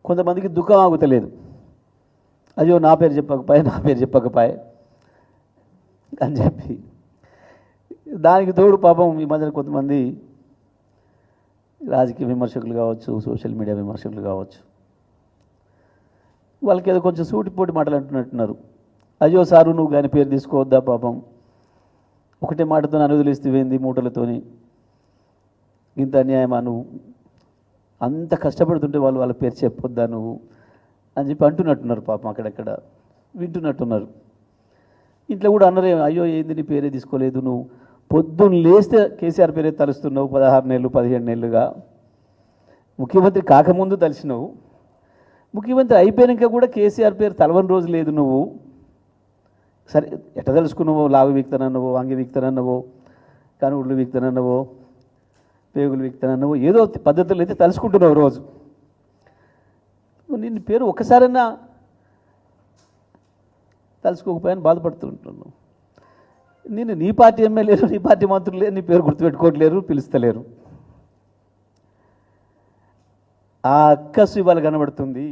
కొంతమందికి దుఃఖం ఆగుతలేదు. అయ్యో నా పేరు చెప్పకపోయే అని చెప్పి దానికి తోడు పాపం ఈ మధ్యన కొంతమంది రాజకీయ విమర్శకులు కావచ్చు, సోషల్ మీడియా విమర్శకులు కావచ్చు, వాళ్ళకి ఏదో కొంచెం సూటిపోటి మాటలు అంటున్నట్టున్నారు. అయ్యో సారు నువ్వు కానీ పేరు తీసుకోవద్దా, పాపం ఒకటే మాటతో అనువదిలిస్తేవేంది మూటలతోని, ఇంత అన్యాయమా, నువ్వు అంత కష్టపడుతుంటే వాళ్ళ పేరు చెప్పొద్దా నువ్వు అని చెప్పి అంటున్నట్టున్నారు. పాపం అక్కడెక్కడ వింటున్నట్టున్నారు. ఇంట్లో కూడా అన్నరే, అయ్యో ఏంది నీ పేరే తీసుకోలేదు, నువ్వు పొద్దున్న లేస్తే కేసీఆర్ పేరే తలుస్తున్నావు, 16 నెలలు 17 నెలలుగా ముఖ్యమంత్రి కాకముందు తలిసినావు, ముఖ్యమంత్రి అయిపోయాక కూడా కేసీఆర్ పేరు తలవని రోజు లేదు. నువ్వు సరే ఎట్ట తెలుసుకున్నావో, లాగు వీక్తానన్నావో, అంగి వీక్తానన్నావో, కనుగుడ్లు వీక్తానన్నావో, పేగులు వీక్తానన్నావో, ఏదో పద్ధతులు అయితే తలుసుకుంటున్నావు రోజు. నిన్ను పేరు ఒక్కసారైనా తలుసుకోకపోయాని బాధపడుతుంటున్నావు. నేను నీ పార్టీ ఎమ్మెల్యేలు, నీ పార్టీ మంత్రులు నీ పేరు గుర్తుపెట్టుకోవట్లేరు, పిలుస్తలేరు. ఆ అక్కసు ఇవాళ కనబడుతుంది.